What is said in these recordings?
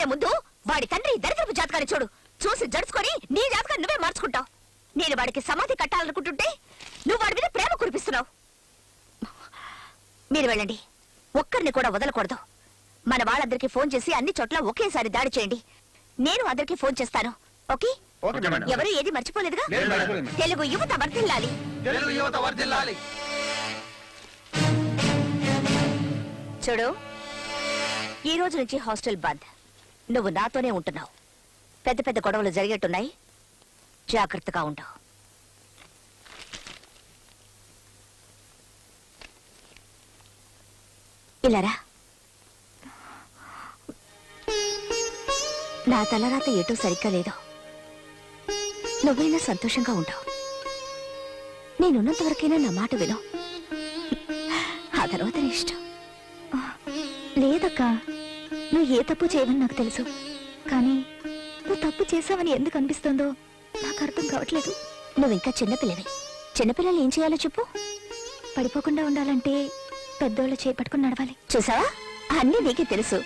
ముందు వాడి తండ్రి దరిద్రపు జాతకాన్ని చూడు. చూసి జడుచుకొని నీ జాతకాన్ని నువ్వే మార్చుకుంటావు. నేను వాడికి సమాధి కట్టాలనుకుంటుంటే నువ్వు వాడి మీద ప్రేమ కురిపిస్తున్నావు. మీరు వెళ్ళండి, ఒక్కరిని కూడా వదలకూడదు. మన వాళ్ళందరికీ ఫోన్ చేసి అన్ని చోట్ల ఒకేసారి దాడి చేయండి. నేను అందరికీ ఫోన్ చేస్తాను. ఓకే? ఎవరు ఏది మర్చిపోలేదుగా? తెలుగు యువత వర్ధిల్లాలి. చూడు, ఈ రోజు నుంచి హాస్టల్ బంద్. నువ్వు నాతోనే ఉంటున్నావు. పెద్ద పెద్ద గొడవలు జరిగేట్టున్నాయి, జాగ్రత్తగా ఉండవు. ఇలారా, నా తలరాత ఏటో సరిగ్గా లేదు. నువ్వైనా సంతోషంగా ఉండవు. నేనున్నంత వరకైనా నా మాట విను. ఆ తర్వాత నీ ఇష్టం. లేదక్కా, నువ్వు ఏ తప్పు చేయవని నాకు తెలుసు. కానీ నువ్వు తప్పు చేసావని ఎందుకు అనిపిస్తుందో నాకు అర్థం కావట్లేదు. నువ్వింకా చిన్నపిల్లవి. చిన్నపిల్లలు ఏం చేయాలో చెప్పు. పడిపోకుండా ఉండాలంటే పెద్దోళ్ళు చేపట్టుకుని నడవాలి. చూసావా, అన్నీ నీకే తెలుసు.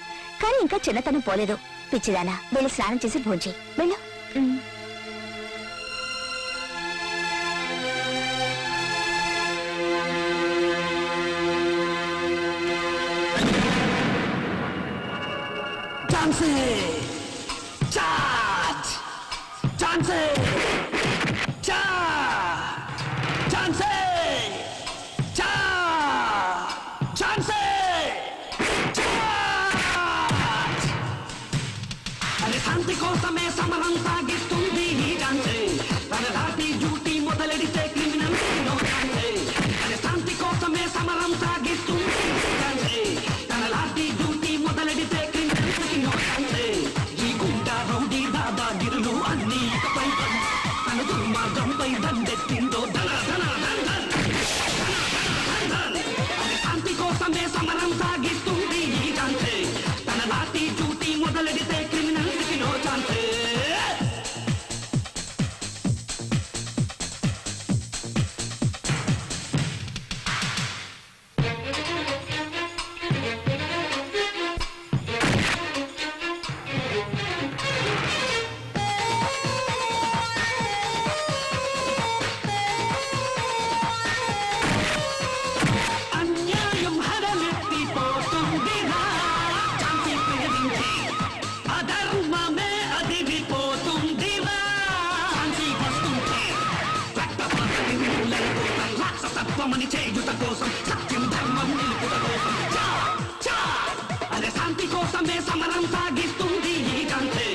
కానీ ఇంకా చిన్నతనం పోలేదు. పిచ్చిదానా, వెళ్ళి స్నానం చేసి భోంచేయి. వెళ్ళు. శాంతి కోసమే సమరం సాగిస్తుంది ఈ ఝాన్సీ. తన లాఠీ డ్యూటీ మొదలెడితే క్రిమినల్ నో ఛాన్సే. అరే శాంతి కోసమే సమరం సాగిస్తుంది ఈ ఝాన్సీ. తన లాఠీ డ్యూటీ మొదలెడితే క్రిమినల్ నో ఛాన్సే. ఈ గుండా రౌడీ దాదాగిరులు అన్ని ఇకపై తన దుర్మార్గంపై దండెత్తిందో ధన ధన ధన ధన. అరే శాంతి కోసమే సమరం సాగిస్తుంది ఈ ఝాన్సీ. తన లాఠీ డ్యూటీ మొదలెడితే క్రిమినల్ నో ఛాన్సే. అన్యాయం హడలెత్తిపోతుందిరా ఝాన్సీ ప్రియరించి. అధర్మమే అదిరిపోతుందిరా ఝాన్సీ వస్తుంటే. రక్తపాతని నిర్మూలన కోసం, రాక్షసత్వమని చేయుట కోసం, సత్యం ధర్మం నిలుపుట కోసం చా చా. అరే శాంతి కోసమే సమరం సాగిస్తుంది ఈ ఝాన్సీ.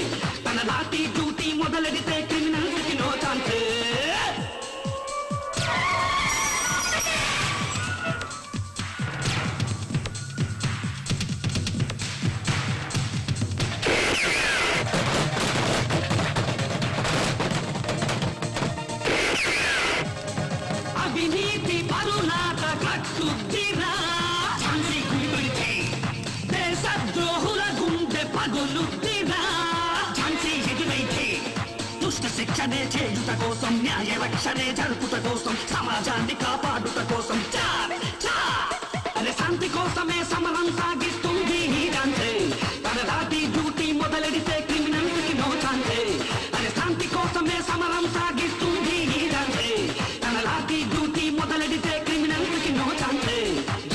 తన లాఠీ డ్యూటీ మొదలెడితే క్రిమినల్స్కి నో ఛాన్సే. అవినీతి పరులాట కట్టుద్దిరా ఝాన్సీ గుడిపిడిచి. దేశద్రోహుల గుండె పగులుద్దిరా ఝాన్సీ ఎదురైతే. దుష్ట శిక్షనే చేయుట కోసం, న్యాయ రక్షణే జరుపుట కోసం, సమాజాన్ని కాపాడుట కోసం చా చా. అరే శాంతి కోసమే సమరం సాగిస్తుంది ఈ ఝాన్సీ. తన లాఠీ డ్యూటీ మొదలెడితే క్రిమినల్స్కి నో ఛాన్సే. అరే శాంతి కోసమే సమరం సాగిస్తుంది ఈ ఝాన్సీ. తన లాఠీ డ్యూటీ మొదలెడితే క్రిమినల్స్కి నో ఛాన్సే.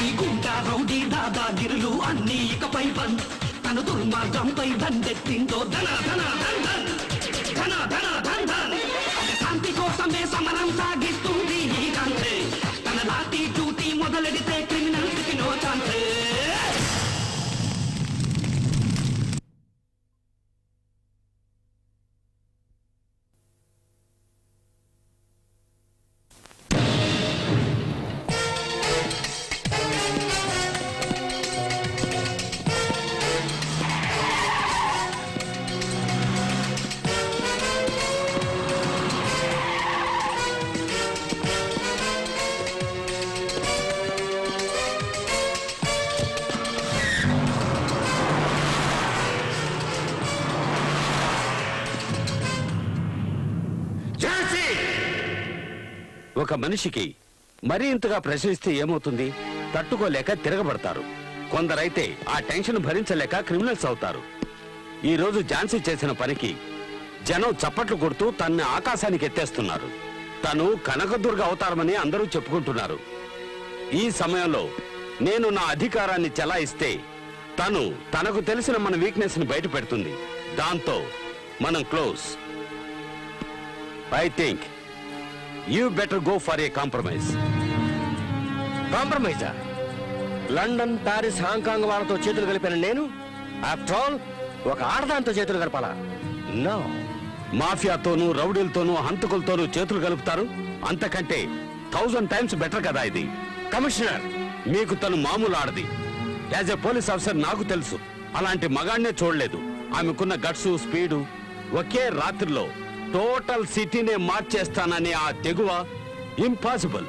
ఈ గుండా రౌడీ దాదాగిరులు అన్ని ఇకపై బంద్. తన దుర్మార్గంపై దండెత్తిందో ధన ధన ధన్ ధన్ ధన ధన ధన్ ధన్. అరే శాంతి కోసమే సమరం సాగిస్తుంది ఈ ఝాన్సీ. తన లాఠీ డ్యూటీ మొదలెడితే క్రిమినల్స్కి నో ఛాన్సే. ఒక మనిషికి మరీ ఇంతగా ప్రశ్నిస్తే ఏమవుతుంది? తట్టుకోలేక తిరగబడతారు. కొందరైతే ఆ టెన్షన్ భరించలేక క్రిమినల్స్ అవుతారు. ఈ రోజు ఝాన్సీ చేసిన పనికి జనం చప్పట్లు కొడుతూ తన్ని ఆకాశానికి ఎత్తేస్తున్నారు. తను కనకదుర్గ అవతారమని అందరూ చెప్పుకుంటున్నారు. ఈ సమయంలో నేను నా అధికారాన్ని చెలాయిస్తే తనకు తెలిసిన మన వీక్నెస్ ని బయట పెడుతుంది. దాంతో మనం close. I think you better go for a compromise. కాంప్రమైజా? లండన్, ప్యారిస్, హాంకాంగ్ వాళ్ళతో చేతులు కలిపిన నేను ఆఫ్టర్ ఆల్ ఒక ఆడదాంతో చేతులు కలపాలా? నో. మాఫియాతోనూ రౌడీలతోనూ హంతకులతోనూ చేతులు కలుపుతారు. అంతకంటే 1000 టైమ్స్ బెటర్ కదా ఇది. కమిషనర్, మీకు తను మామూలు ఆడది. యాజ్ ఎ పోలీస్ ఆఫీసర్ నాకు తెలుసు. అలాంటి మగాణ్ణే చూడలేదు. ఆమెకున్న గట్సు, స్పీడు, ఒకే రాత్రిలో టోటల్ సిటీనే మార్చేస్తాననే ఆ తెగువ ఇంపాసిబుల్.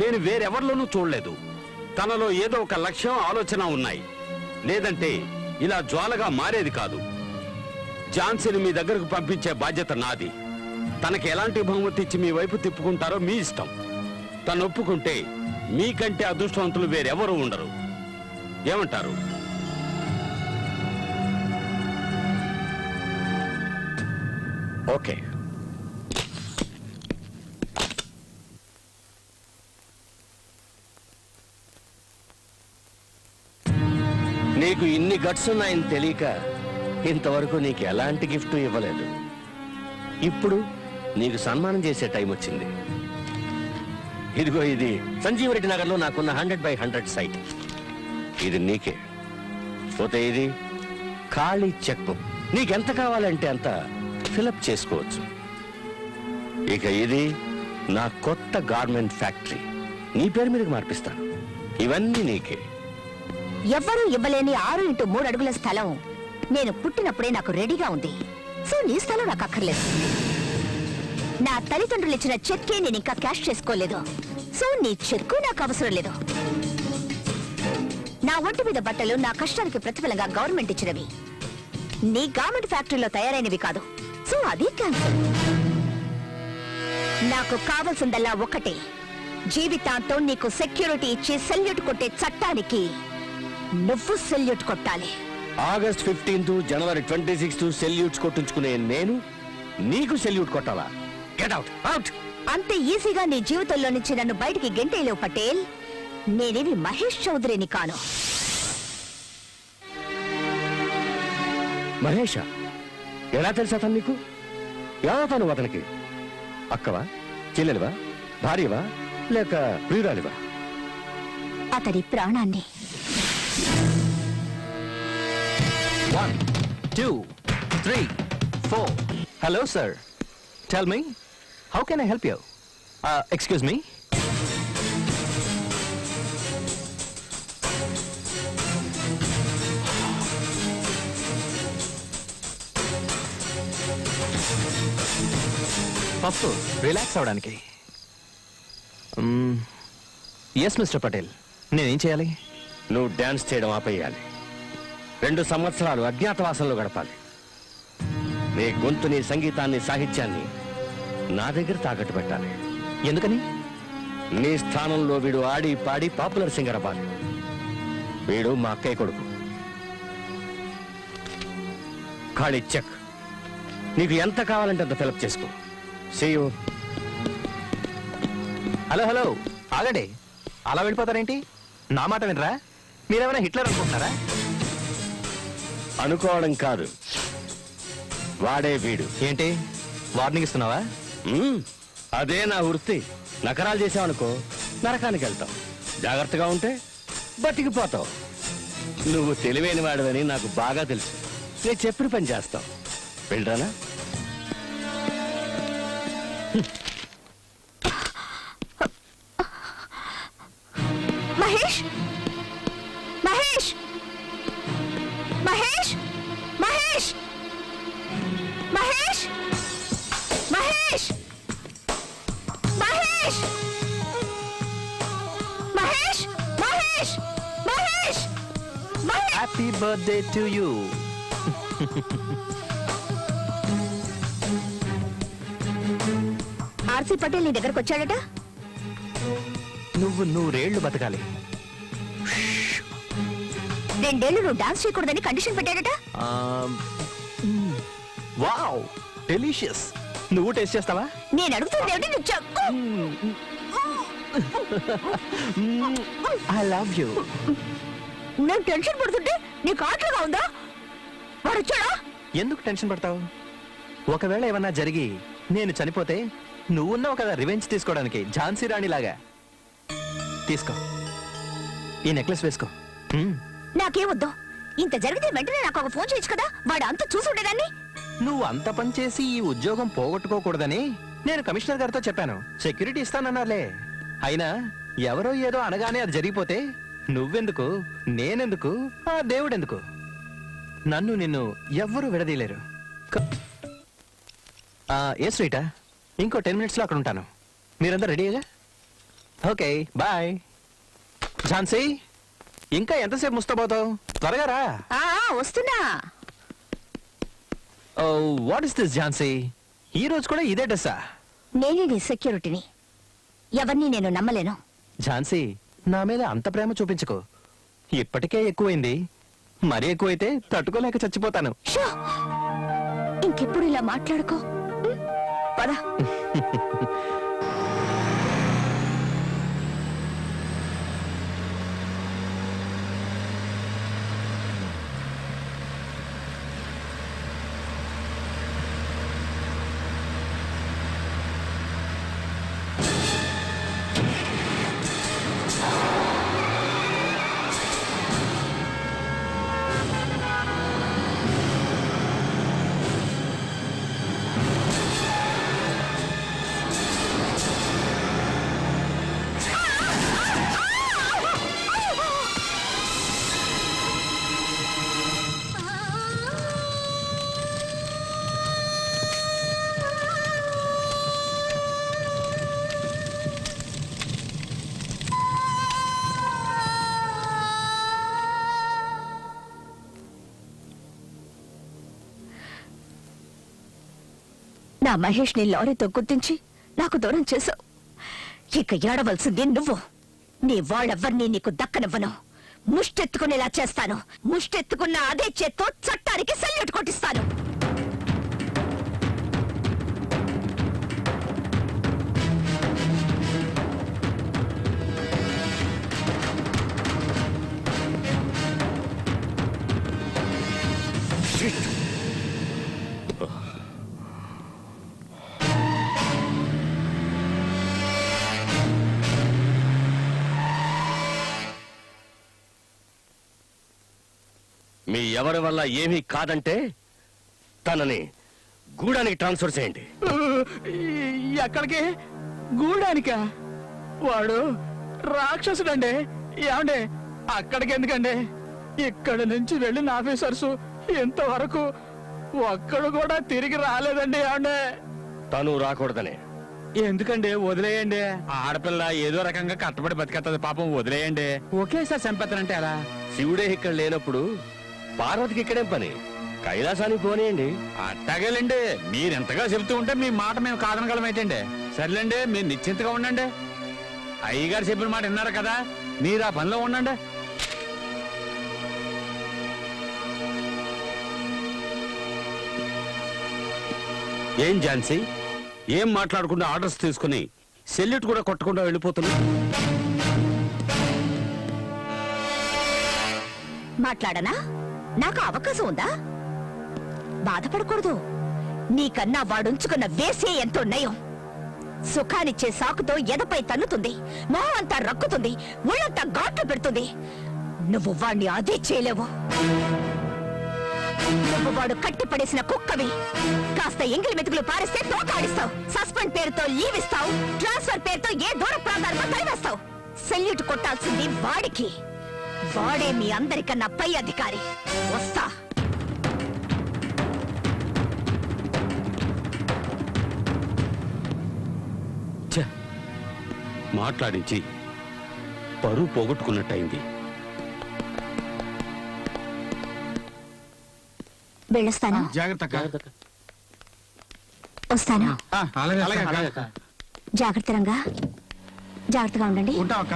నేను వేరెవరిలోనూ చూడలేదు. తనలో ఏదో ఒక లక్ష్యం, ఆలోచన ఉన్నాయి. లేదంటే ఇలా జ్వాలగా మారేది కాదు. ఝాన్సీని మీ దగ్గరకు పంపించే బాధ్యత నాది. తనకి ఎలాంటి బహుమతి ఇచ్చి మీ వైపు తిప్పుకుంటారో మీ ఇష్టం. తను ఒప్పుకుంటే మీకంటే అదృష్టవంతులు వేరెవరూ ఉండరు. ఏమంటారు? ఓకే. నీకు ఇన్ని గట్స్ ఉన్నాయని తెలియక ఇంతవరకు నీకు ఎలాంటి గిఫ్ట్ ఇవ్వలేదు. ఇప్పుడు నీకు సన్మానం చేసే టైం వచ్చింది. ఇదిగో, ఇది సంజీవరెడ్డి నగర్లో నాకున్న 100/100 సైట్. ఇది నీకే. పోతే ఇది ఖాళీ చెక్ బుక్. నీకెంత కావాలంటే అంత ఫిలప్ చేసుకోవచ్చు. ఇక ఇది నా కొత్త గార్మెంట్ ఫ్యాక్టరీ. నీ పేరు మీదకి మార్పిస్తాను. ఇవన్నీ నీకే. ఎవ్వరూ ఇవ్వలేని 6x3 అడుగుల స్థలం నేను పుట్టినప్పుడే నాకు రెడీగా ఉంది. సో నీ స్థలం నాకు అక్కర్లేదు. నా తల్లిదండ్రులు ఇచ్చిన చెక్కే నేను ఇంకా క్యాష్ చేసుకోలేదు. సో నీ చెక్కు నాకు అవసరం లేదు. నా ఒంటి మీద బట్టలు నా కష్టానికి ప్రతిఫలంగా గవర్నమెంట్ ఇచ్చినవి. నీ గార్మెంట్ ఫ్యాక్టరీలో తయారైనవి కాదు. సో అది క్యాన్సల్. నాకు కావాల్సిందల్లా ఒక్కటే, జీవితాంతం నీకు సెక్యూరిటీ ఇచ్చి సెల్యూట్ కొట్టే చట్టానికి నువ్వు సెల్యూట్ కొట్టాలి. ఆగస్ట్ 15 జనవరి 26 సెల్యూట్స్ కొట్టించుకునే నేను నీకు సెల్యూట్ కొట్టాలా? Get out, out. అంత ఈజీగా నీ జీవితంలో నుంచి నన్ను బయటికి గెంటేలేవు పటేల్. నేనేమి మహేష్ చౌదరిని కాను. మహేష? ఎలా తెలుసా అతను నీకు? ఎవతాను అతనికి? అక్కవా, చెల్లెలివా, భార్యవా, లేక ప్రియురాలివా? అతడి ప్రాణాన్ని. 1, 2, 3, 4. Hello, sir. Tell me, how can I help you? Excuse me? పప్పు రిలాక్స్ అవడానికి. ఎస్ మిస్టర్ పటేల్, నేనేం చేయాలి? నువ్వు డాన్స్ చేయడం ఆపేయాలి. 2 సంవత్సరాలు అజ్ఞాతవాసంలో గడపాలి. నీ గొంతుని, సంగీతాన్ని, సాహిత్యాన్ని నా దగ్గర తాకట్టు పెట్టాలి. ఎందుకని? నీ స్థానంలో వీడు ఆడి పాడి పాపులర్ సింగర్ అవ్వాలి. వీడు మా అక్కయ్య కొడుకు. ఖాళీ చెక్. నీకు ఎంత కావాలంటే అంత ఫిలప్ చేసుకో. See you. హలో హలో, ఆగండి. అలా వెళ్ళిపోతారేంటి? నా మాట వినరా? మీరేమైనా హిట్లర్ అనుకుంటున్నారా? అనుకోవడం కాదు, వాడే వీడు. ఏంటి వార్నింగ్ ఇస్తున్నావా? అదే నా వృత్తి. నకరాలు చేసావనుకో నరకానికి వెళ్తావు. జాగ్రత్తగా ఉంటే బతికిపోతావు. నువ్వు తెలివైన వాడివని నాకు బాగా తెలుసు. నేను చెప్పిన పని చేస్తావు. వెళ్ళరానా? Mahesh, Mahesh, Mahesh, Mahesh, Mahesh, Mahesh, Mahesh, Mahesh, Mahesh, Mahesh, Mahesh. Happy birthday to you. R C Patel నీ దగ్గరకు వచ్చాడట. నువ్వు 100 ఏళ్లు బతకాలి. 2 ఏళ్లు నువ్వు డాన్స్ చేయకూడదని కండిషన్ పెట్టాడట. Wow delicious. నువ్వు టేస్ట్ చేస్తావా? నేను అడుగుతుంది ఏమిటి నువ్వు చెప్పు. I love you. నేను టెన్షన్ పడుతుంటే నీకు ఆటలుగా ఉందా? వాడు వచ్చాడా? ఎందుకు టెన్షన్ పడతావు? ఒకవేళ ఏమన్నా జరిగి నేను చనిపోతే నువ్వున్నావు కదా రివెంజ్ తీసుకోవడానికి, ఝాన్సీ రాణి లాగా. తీసుకో, ఈ నెక్లెస్ వేసుకో. నాకేమొద్దు. ఇంత జరిగితే వెంటనే నాకు ఒక ఫోన్ చేయొచ్చు కదా, వాడు అంత చూసి ఉండేదాన్ని. నువ్వు అంత పని చేసి ఈ ఉద్యోగం పోగొట్టుకోకూడదని నేను కమిషనర్ గారితో చెప్పాను. సెక్యూరిటీ ఇస్తానన్నారులే. అయినా ఎవరో ఏదో అనగానే అది జరిగిపోతే నువ్వెందుకు, నేనెందుకు, ఆ దేవుడెందుకు? నన్ను నిన్ను ఎవ్వరూ విడదీయలేరు. ఏ శ్రీటా, ఇంకో 10 minutesలో అక్కడ ఉంటాను. మీరందరూ రెడీగా? Okay bye. ఝాన్సీ, ఇంకా ఎంతసేపు ముస్తాబోతావు? త్వరగా రా. వస్తున్నా. What is this Jhansi? ఈ రోజు కూడా ఇదే డ్రెస్సా? నేనే నీ సెక్యూరిటీని. ఎవరిని నేను నమ్మలేను. ఝాన్సీ, నా మీద అంత ప్రేమ చూపించుకో. ఇప్పటికే ఎక్కువైంది, మరీ ఎక్కువైతే తట్టుకోలేక చచ్చిపోతాను. షో! ఇంకెప్పుడు ఇలా మాట్లాడుకో. పద. నా మహేష్ ని లారీతో గుర్తించి నాకు దూరం చేశావు. ఇక ఏడవలసింది నువ్వు. నీ వాళ్ళెవ్వరినీ నీకు దక్కనివ్వను. ముష్టెత్తుకునేలా చేస్తాను. ముష్టెత్తుకున్న అదే చేత్తో చట్టానికి సల్యూట్ కొట్టిస్తాను. మీ ఎవరి వల్ల ఏమీ కాదంటే తనని గూడానికి ట్రాన్స్ఫర్ చేయండి. ఎక్కడికి? గూడానికా? వాడు రాక్షసుడండి. ఏమండి, అక్కడికి ఎందుకండి? ఇక్కడి నుంచి వెళ్ళిన ఆఫీసర్స్ ఇంతవరకు ఒక్కడు కూడా తిరిగి రాలేదండి. ఏమండి, తను రాకూడదనే. ఎందుకండి? వదిలేయండి. ఆడపిల్ల ఏదో రకంగా కట్టబడి బతికేస్తుంది. పాపం వదిలేయండి. ఒకేసారి చంపేస్తానంటే ఎలా? శివుడే ఇక్కడ లేనప్పుడు పార్వతికి ఇక్కడేం పని? కైలాసానికి పోనీయండి. అట్టగలండి. మీరెంతగా చెబుతూ ఉంటే మీ మాట మేము కాదనగలమైతేండి. సర్లేండి, మీరు నిశ్చింతగా ఉండండి. అయ్యగారు చెప్పిన మాట విన్నారు కదా, మీరు ఆ పనిలో ఉండండి. ఏం ఝాన్సీ, ఏం మాట్లాడకుండా ఆర్డర్స్ తీసుకుని సెల్యూట్ కూడా కొట్టకుండా వెళ్ళిపోతున్నా? మాట్లాడనా? నాకు అవకాశం ఉందా? బాధపడకూడదు. నీకన్నా వాడుంచుకున్న వేసే ఎంతో నయం. సుఖానిచ్చే సాకుతో ఎదపై తన్నుతుంది, మొహం అంతా రక్కుతుంది, ఒళ్ళంతా ఘాట్లు పెడుతుంది. నువ్వు వాణ్ణి అదే చేయలేవు. నువ్వు వాడు కట్టిపడేసిన కుక్కవి. కాస్త ఎంగిలి మెతుకులు పారిస్తే తోకాడిస్తావు. సస్పెండ్ పేరుతో లీవ్ ఇస్తావు. ట్రాన్స్ఫర్ పేరుతో ఏ దూర ప్రాంతాలకు తరివేస్తావు. సెల్యూట్ కొట్టాల్సింది వాడికి. వాడే మీ అందరికన్నా పై అధికారి. వస్తా. మాట్లాడించి పరువు పోగొట్టుకున్నట్టయింది. వెళ్ళొస్తాను. జాగ్రత్త. వస్తాను. అలాగే. జాగ్రత్త రంగా. జాగ్రత్తగా ఉండండి. ఉంటావక్క.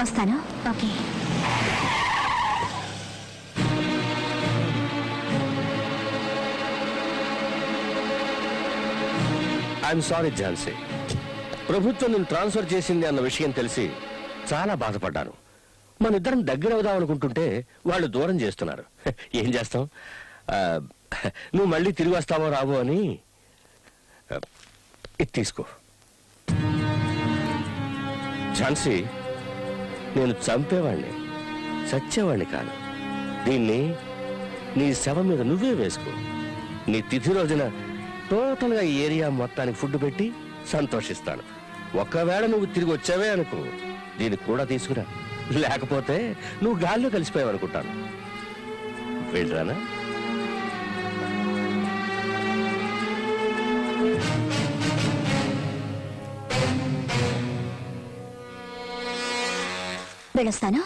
వస్తాను. ఓకే. I'm sorry Jhansi. ప్రభుత్వం నేను ట్రాన్స్ఫర్ చేసింది అన్న విషయం తెలిసి చాలా బాధపడ్డాను. మన ఇద్దరం దగ్గర అవుదాం అనుకుంటుంటే వాళ్ళు దూరం చేస్తున్నారు. ఏం చేస్తాం? నువ్వు మళ్ళీ తిరిగి వస్తావో రావో అని ఇది తీసుకో. ఝాన్సీ, నేను చంపేవాణ్ణి, చచ్చేవాణ్ణి కాను. దీన్ని నీ శవం మీద నువ్వే వేసుకో. నీ తిథి రోజున టోటల్గా ఈ ఏరియా మొత్తానికి ఫుడ్ పెట్టి సంతోషిస్తాను. ఒకవేళ నువ్వు తిరిగి వచ్చావే అనుకో, దీన్ని కూడా తీసుకురా. లేకపోతే నువ్వు గాల్లో కలిసిపోయావు అనుకుంటాను. వెళ్ళరానా? వెళ్ళొస్తాను.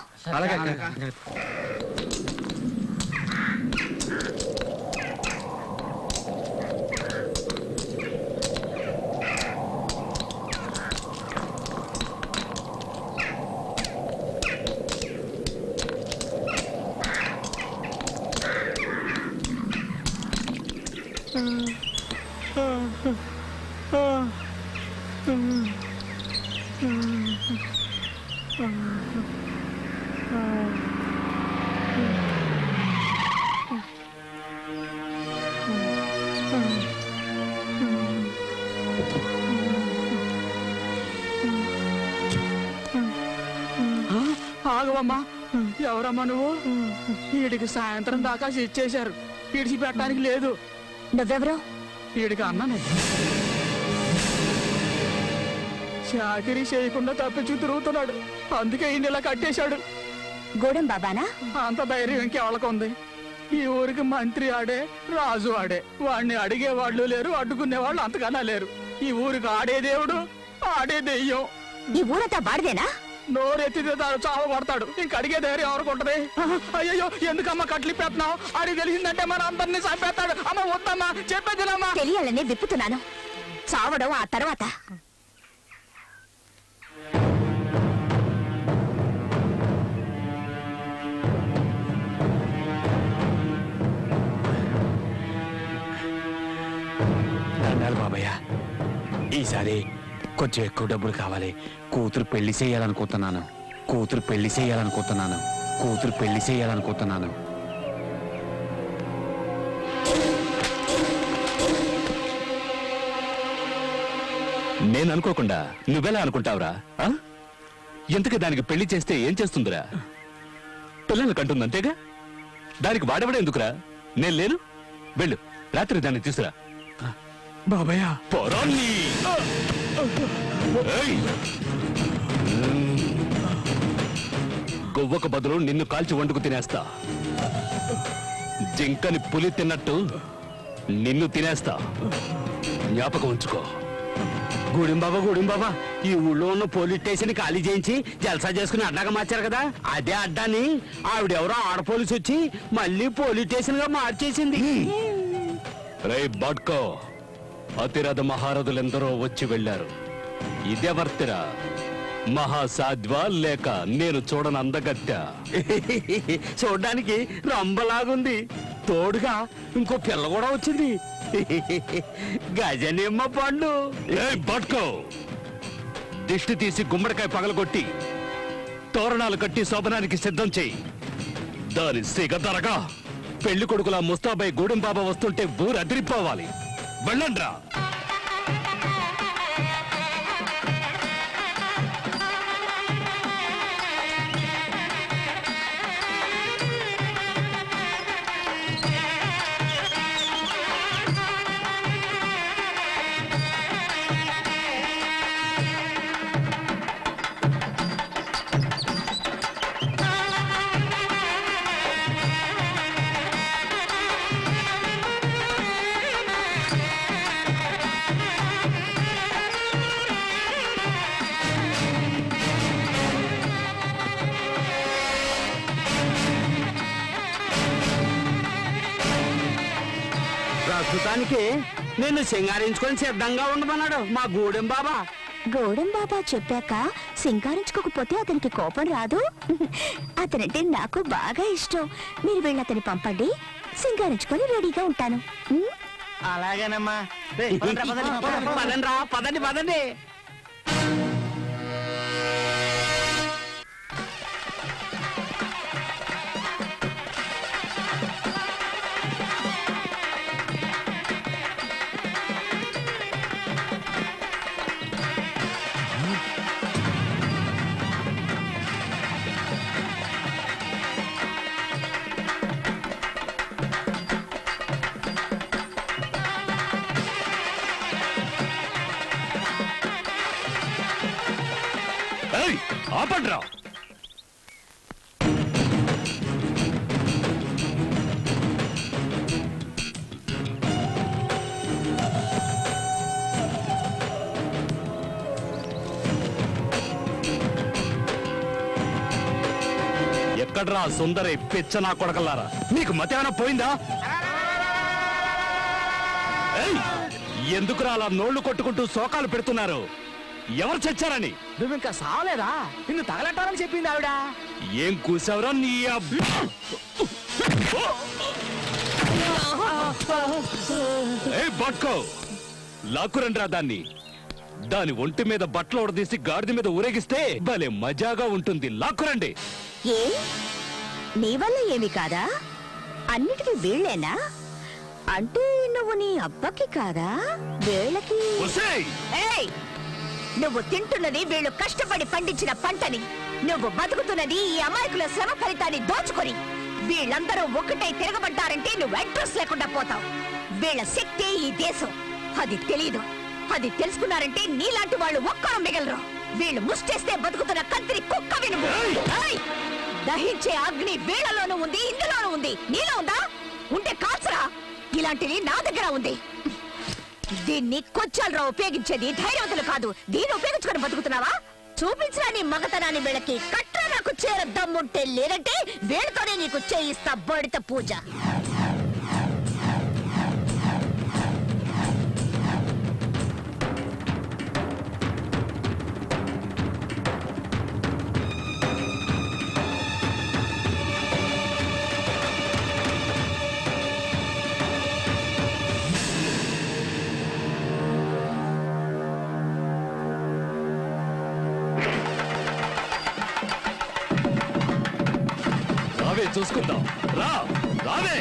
ఆగవమ్మా, ఎవరమ్మా నువ్వు? వీడికి సాయంత్రం దాకా ఇచ్చేశారు, ఇడిచి పెట్టడానికి లేదు. నువ్వెవరు? వీడికి అన్ననే చాకరీ చేయకుండా తప్పించు తిరుగుతున్నాడు, అందుకే ఈయన ఇలా కట్టేశాడు. గూడెం బాబానా? అంత ధైర్యం ఇంకెవరికి ఉంది? ఈ ఊరికి మంత్రి ఆడే, రాజు ఆడే. వాడిని అడిగే వాళ్ళు లేరు, అడ్డుకునే వాళ్ళు అంతకన్నా లేరు. ఈ ఊరికి ఆడే దేవుడు, ఆడే దెయ్యం. ఈ ఊరంతా బాడిదేనా? నోరెత్తితే చావ పడతాడు, ఇంక అడిగే ధైర్యం ఎవరికి ఉంటది? అయ్యో, ఎందుకమ్మా కట్లు పెడుతున్నావు? అడిగి తెలిసిందంటే మన అందరినీ చంపేస్తాడు. అమ్మ వద్దమ్మా, చెప్పేదినమ్మా. తెలియాలని విప్పుతున్నాను, చావడం ఆ తర్వాత. దండాలు బాబయ్య, ఈసారి కొంచెం ఎక్కువ డబ్బులు కావాలి. కూతురు పెళ్లి చేయాలనుకుంటున్నాను. నేను అనుకోకుండా నువ్వెలా అనుకుంటావురా? ఎందుకు దానికి పెళ్లి చేస్తే ఏం చేస్తుందిరా? పిల్లలు కంటుంది అంతేగా. దానికి వాడబడే ఎందుకురా? నేను లేను, వెళ్ళు, రాత్రి దాన్ని తీసురా. బాబయ్య, పొరాన్ని గొవ్వకు బదులు నిన్ను కాల్చి వండుకు తినేస్తా. జింకని పులి తిన్నట్టు నిన్ను తినేస్తా, జ్ఞాపకం ఉంచుకో. గూడెం బాబా, ఈ ఊళ్ళో ఉన్న పోలీస్ స్టేషన్ ఖాళీ చేయించి జల్సా చేసుకుని అడ్డాగా మార్చారు కదా, అదే అడ్డాని ఆవిడెవరో ఆడ పోలీసు వచ్చి మళ్ళీ పోలీస్ స్టేషన్ గా మార్చేసింది. రే బాడ్కో, అతిరథ మహారథులెందరో వచ్చి వెళ్ళారు. ఇదెవర్తిరా? మహాసాధ్వా లేక నేను చూడని అందగత్య? చూడ్డానికి రంబలాగుంది, తోడుగా ఇంకో పిల్ల కూడా వచ్చింది. గజనిమ్మ పండు. బాడ్కో, దిష్టి తీసి గుమ్మడికాయ పగలగొట్టి తోరణాలు కట్టి శోభనానికి సిద్ధం చెయ్యి. దాని సిగ ధరగా పెళ్లి కొడుకులా ముస్తాబాయి గూడెం బాబా వస్తుంటే ఊరు అదిరిపోవాలి. వెళ్ళండ్రా. ప్రస్తుతానికి నిన్ను సింగారించుకొని సిద్ధంగా ఉండమన్నాడు మా గూడెం బాబా. గూడెం బాబా చెప్పాక సింగారించుకోకపోతే అతనికి కోపం రాదు. అతనంటే నాకు బాగా ఇష్టం. మీరు వెళ్ళి అతని పంపండి, సింగారించుకొని రెడీగా ఉంటాను. అలాగేనమ్మా పదండి పదండి. ఏయ్, ఆపండ్రా. ఎక్కడ్రా సుందరి పిచ్చ నా కొడకల్లారా, మీకు మతేమైనా పోయిందా? ఏయ్, ఎందుకురా అలా నోళ్లు కొట్టుకుంటూ శోకాలు పెడుతున్నారు? ఎవరు చచ్చారని? నువ్వు ఇంకా సావలేదా? నిన్ను తగలట్టాలని చెప్పింది ఆవిడ. ఏం కూసావురా నీ బట్కో లాక్కురండ్రా దాన్ని. దాని ఒంటి మీద బట్టలు ఉడదీసి గాడిద మీద ఊరేగిస్తే భలే మజాగా ఉంటుంది. లాక్కురండి. ఏ నీ వల్ల ఏమి కాదా? అన్నిటికీ వీళ్ళేనా? అంటే నువ్వు నీ అబ్బకి కాదా? వీళ్ళకి ఒసేయ్! ఏయ్! నువ్వు తింటున్నది వీళ్ళు కష్టపడి పండించిన పంటని, నువ్వు బతుకుతున్నది ఈ అమాయకుల శ్రమ ఫలితాన్ని దోచుకొని. వీళ్ళందరూ ఒక్కటై తిరగబడ్డారంటే నువ్వు అడ్రస్ లేకుండా పోతావు. వీళ్ళ శక్తి ఈ దేశం, అది తెలీదు. అది తెలుసుకున్నారంటే నీలాంటి వాళ్ళు ఒక్కరు మిగలరు. వీళ్ళు ముష్టేస్తే బతుకుతున్న కంత్రి కుక్క వినుము. ఏయ్! దహించే అగ్ని వీళ్ళలోనూ ఉంది, ఇందులోనూ ఉంది. నీలో ఉందా? ఉంటే కాల్చరా. ఇలాంటివి నా దగ్గర ఉంది. దీన్ని కొంచెంరా ఉపయోగించేది. ధైర్యవంతులు కాదు. దీన్ని ఉపయోగించుకొని బతుకుతున్నావా? చూపించరా నీ మగతనాన్ని. వీళ్ళకి కట్రా. నాకు చేర దమ్ముంటే, లేదంటే వీళ్ళతోనే నీకు చేయిస్తా బడిత పూజ. రావే చూసుకుందాం. రా రావే.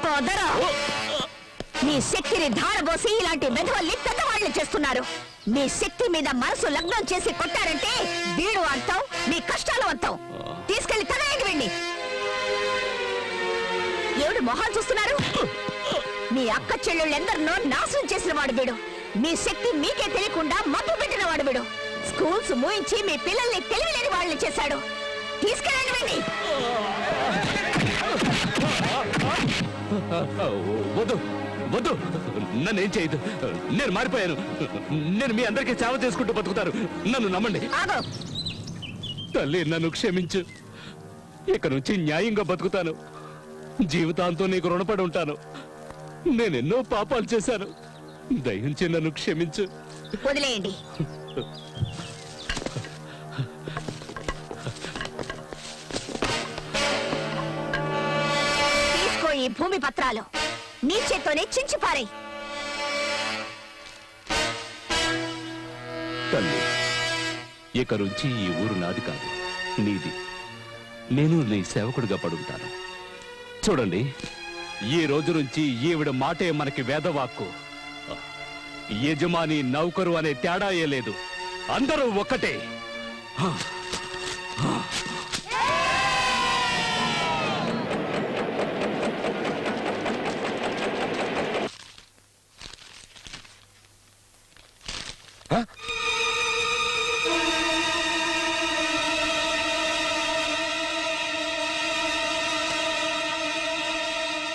పోదరా. నీ శక్తిని ధారబోసి ఇలాంటి మెదవల్ని పెద్దవాళ్ళు చేస్తున్నారు. మీ శక్తి మీద మనసు లగ్నం చేసి కొట్టారంటే వీడు అంతం, మీ కష్టాలు అంతం. తీసుకెళ్లి తనకి వెళ్ళి. ఎవడు మొహాలు చూస్తున్నారు? మీ అక్క చెల్లెళ్ళెందరినో నాశనం చేసిన వాడు వీడు. మీ శక్తి మీకే తెలియకుండా మబ్బు పెట్టిన వాడు వీడు. స్కూల్స్ మూయించి మీ పిల్లల్ని తెలివిలేని వాళ్ళని చేశాడు. తీసుకెళ్ళండి. వద్దు వద్దు, నన్ను ఏం చేయదు. నేను మారిపోయాను. నేను మీ అందరికీ సేవ చేసుకుంటూ బతుకుతారు. నన్ను నమ్మండి. ఆగు. తల్లి, నన్ను క్షమించు. ఇక నుంచి న్యాయంగా బతుకుతాను. జీవితాంతం నీకు రుణపడి ఉంటాను. నేనెన్నో పాపాలు చేశాను. దయించి నన్ను క్షమించు. వదిలేయండి. తీసుకో ఈ భూమి పత్రాలు. నీ చేత్తోనే చించి పారేయ్. తల్లి, ఇక నుంచి ఈ ఊరు నాది కాదు, నీది. నేను నీ సేవకుడిగా పడుంటాను. చూడండి, ఈ రోజు నుంచి ఈవిడ మాటే మనకి వేదవాక్కు. యజమాని నౌకరు అనే తేడాయే లేదు. అందరూ ఒక్కటే.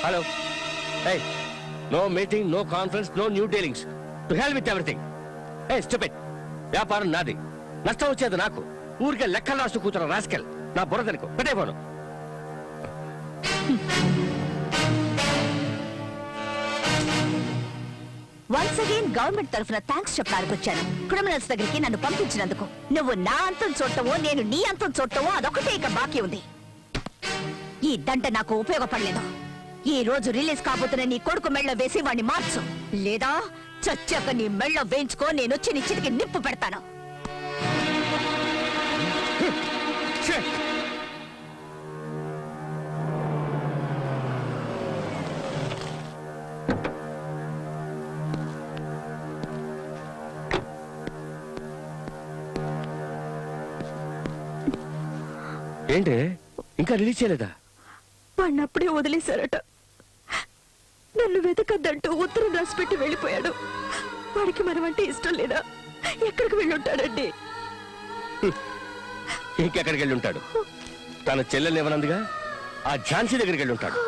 Hello. Hey, no meeting, no conference, no new dealings. To hell with everything. Hey, stupid. వ్యాపారం నాది, నష్టం వచ్చేది నాకు. ఊరికే లెక్కలు రాస్తూ కూతురు రాస్కెల్. నా బుర్ర తనకు పెట్టే పోను. వన్స్ అగైన్ గవర్నమెంట్ తరఫున థ్యాంక్స్ చెప్పడానికి వచ్చాను. క్రిమినల్స్ దగ్గరికి నన్ను పంపించినందుకు. నువ్వు నా అంతం చూడటమో నేను నీ అంతం చూడటమో అదొకటే ఇక బాకీ ఉంది. ఈ దంట నాకు ఉపయోగపడలేదు. ఈ రోజు రిలీజ్ కాబోతున్న నీ కొడుకు మెళ్ళ వేసి వాణ్ణి మార్చు, లేదా చచ్చాక నీ మెళ్ళ వేయించుకో. నేనొచ్చి నీ చితికి నిప్పు పెడతాను. ఏంటి ఇంకా రిలీజ్ చేయలేదా? వాడిని అప్పుడే వదిలేశారట. నన్ను వెతకద్దంటూ ఉత్తరం రాసిపెట్టి వెళ్ళిపోయాడు. వాడికి మనమంటే ఇష్టం లేదా? ఎక్కడికి వెళ్ళుంటాడండి? ఇంకెక్కడికి వెళ్ళి ఉంటాడు? తన చెల్లెలు ఇవ్వనందుగా ఆ ఝాన్సీ దగ్గరికి వెళ్ళి ఉంటాడు.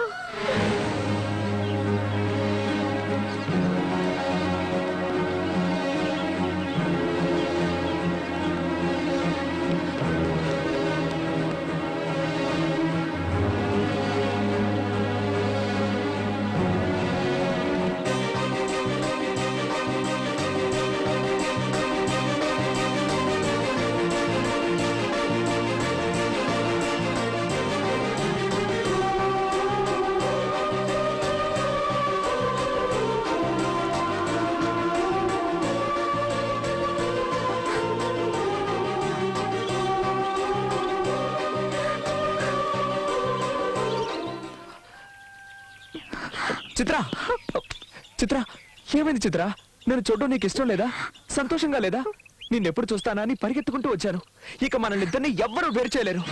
చిత్ర, చిత్ర, ఏమైంది చిత్ర? నేను చూడడం నీకు ఇష్టం లేదా? సంతోషంగా లేదా? నిన్నెప్పుడు చూస్తానా అని పరిగెత్తుకుంటూ వచ్చాను. ఇక మనల్నిద్దరిని ఎవ్వరూ వేరు చేయలేరు.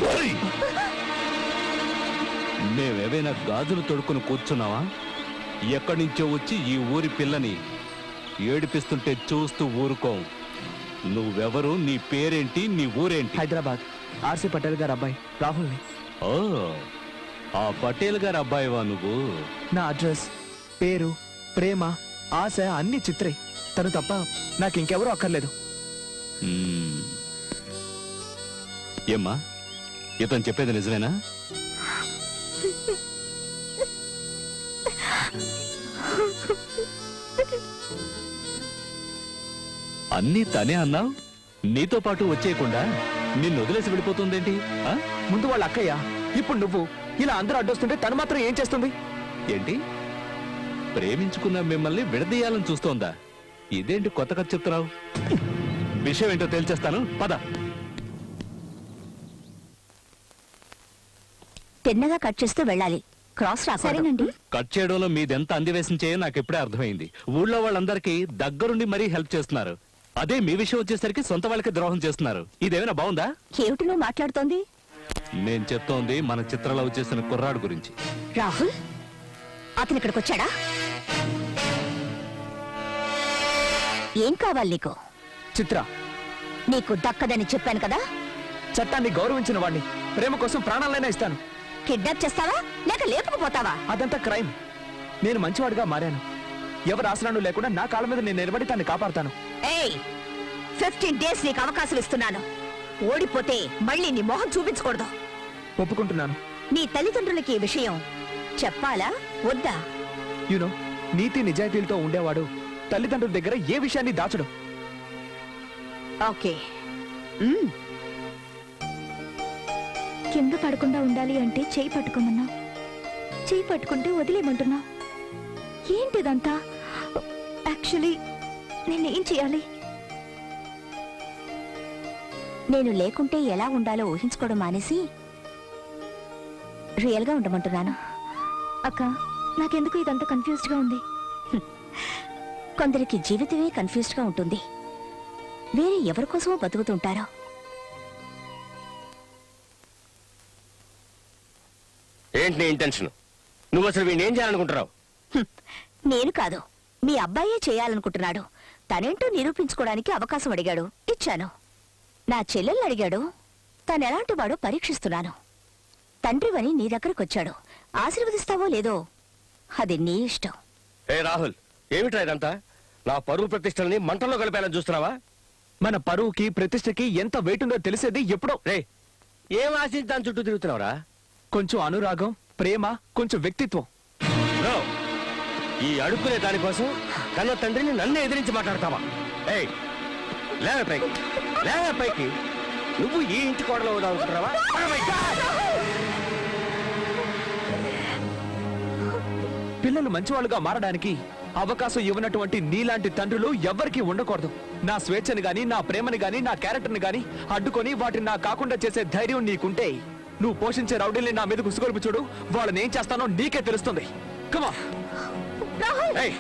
మేమేవైనా గాజులు తొడుక్కుని కూర్చున్నావా? ఎక్కడి నుంచో వచ్చి ఈ ఊరి పిల్లని ఏడిపిస్తుంటే చూస్తూ ఊరుకోం. నువ్వెవరు? నీ పేరేంటి? నీ ఊరేంటి? హైదరాబాద్ ఆర్సీ పటేల్ గారు అబ్బాయి రాహుల్ని. ఓ, ఆ పటేల్ గారి అబ్బాయివా నువ్వు? నా అడ్రస్, పేరు, ప్రేమ, ఆశ అన్ని చిత్రే. తను తప్ప నాకు ఇంకెవరూ అక్కర్లేదు. మ్మ్. ఏమ్మా, ఇతను చెప్పేది నిజమేనా? అన్నీ తనే అన్నావు. నీతో పాటు వచ్చేయకుండా నిన్ను వదిలేసి వెళ్ళిపోతుందేంటి? ఆ? ముందు వాళ్ళ అక్కయ్య, ఇప్పుడు నువ్వు. ఇలా అందరూ అడ్డొస్తుంటే తను మాత్రం ఏం చేస్తుంది? ఏంటి, ప్రేమించుకున్న మిమ్మల్ని విడదీయాలని చూస్తోందా? ఇదేంటి కొత్త కథ చెప్తున్నావు? విషయం ఏంటో తేల్చేస్తాను, పద. తిన్నగా కట్ చేస్తూ వెళ్ళాలి. క్రాస్ రాసారేనండి. కట్ చేయడంలో మీదెంత అందివేశం చేయో నాకు ఎప్పుడే అర్థమైంది. ఊళ్ళో వాళ్ళందరికీ దగ్గరుండి మరీ హెల్ప్ చేస్తున్నారు. అదే మీ విషయం వచ్చేసరికి సొంత వాళ్ళకి ద్రోహం చేస్తున్నారు. ఇదేమైనా బాగుందా? ఏమిటి నువ్వు మాట్లాడుతోంది? నేను చెప్తోంది మన చిత్రలో చేసిన కుర్రాడు గురించి. రాహుల్, అతను ఇక్కడికి వచ్చాడా? ఏం కావాలి నీకు? చిత్ర, నీకు దక్కదని చెప్పాను కదా. చట్టాన్ని గౌరవించిన వాడిని, ప్రేమ కోసం ప్రాణాలైనా ఇస్తాను. కిడ్నాప్ చేస్తావా లేక లేపుకుపోతావా? అదంతా క్రైమ్. నేను మంచివాడిగా మారాను. ఎవరు ఆసనాలు లేకుండా నా కాళ్ళ మీద నేను నిలబడి తన్ని కాపాడుతాను. ఏయ్ 15 డేస్ నీకు అవకాశం ఇస్తున్నాను. ఓడిపోతే మళ్ళీ నీ మొహం చూపించకూడదు. ఒప్పుకుంటున్నాను. నీ తల్లిదండ్రులకి ఈ విషయం చెప్పాలా వద్దా? యూనో, నీతి నిజాయితీలతో ఉండేవాడు తల్లిదండ్రుల దగ్గర ఏ విషయాన్ని దాచడు. ఓకే. కింద పడకుండా ఉండాలి అంటే చేయి పట్టుకోమన్నా, చేయి పట్టుకుంటే వదిలేయమంటున్నా. ఏంటిదంతా? యాక్చువల్లీ నేనేం చేయాలి? నేను లేకుంటే ఎలా ఉండాలో ఊహించుకోవడం మానేసి రియల్ గా ఉండమంటున్నాను. అక్క, నాకెందుకు ఇదంతా కన్ఫ్యూజ్డ్ గా ఉంది. కొందరికి జీవితమే కన్ఫ్యూజ్డ్ గా ఉంటుంది. వేరే ఎవరి కోసమో బతుకుతుంటారో. ఏంటి నీ ఇంటెన్షన్? నువ్వు అసలు వీడిని ఏం చేయాలనుకుంటున్నావు? నేను కాదు, మీ అబ్బాయే చేయాలనుకుంటున్నాడు. తనేంటో నిరూపించుకోవడానికి అవకాశం అడిగాడు, ఇచ్చాను. నా చెల్లెల్ని అడిగాడు, తనెలాంటి వాడో పరీక్షిస్తున్నాను. తండ్రివని నీ దగ్గరకొచ్చాడు, ఆశీర్వదిస్తావో లేదో అది నీ ఇష్టం. ఏ రాహుల్, ఏమిట్రా ఇదంతా? నా పరువు ప్రతిష్టల్ని మంటల్లో కలిపేయాలని చూస్తున్నావా? మన పరువుకి ప్రతిష్టకి ఎంత వెయిట్ ఉందో తెలిసేది ఎప్పుడో. రే, ఏం ఆశించి దాని చుట్టూ తిరుగుతున్నావురా? కొంచెం అనురాగం, ప్రేమ, కొంచెం వ్యక్తిత్వం. బ్రో, ఈ అడుక్కునే దానికోసం కన్న తండ్రిని నన్నే ఎదిరించి మాట్లాడతావా? ఏయ్, లేవే పైకి, లేవే పైకి. నువ్వు ఈ ఇంటి కోడలో అనుకుంటున్నావా? పిల్లలు మంచివాళ్ళుగా మారడానికి అవకాశం ఇవ్వనటువంటి నీలాంటి తండ్రులు ఎవ్వరికీ ఉండకూడదు. నా స్వేచ్ఛని గాని, నా ప్రేమని గాని, నా క్యారెక్టర్ని గాని అడ్డుకొని వాటిని నా కాకుండా చేసే ధైర్యం నీకుంటే నువ్వు పోషించే రౌడీల్ని నా మీద గుసుకొలుపు చూడు. వాళ్ళని ఏం చేస్తానో నీకే తెలుస్తుంది. కమా. రాహుల్! ఏయ్,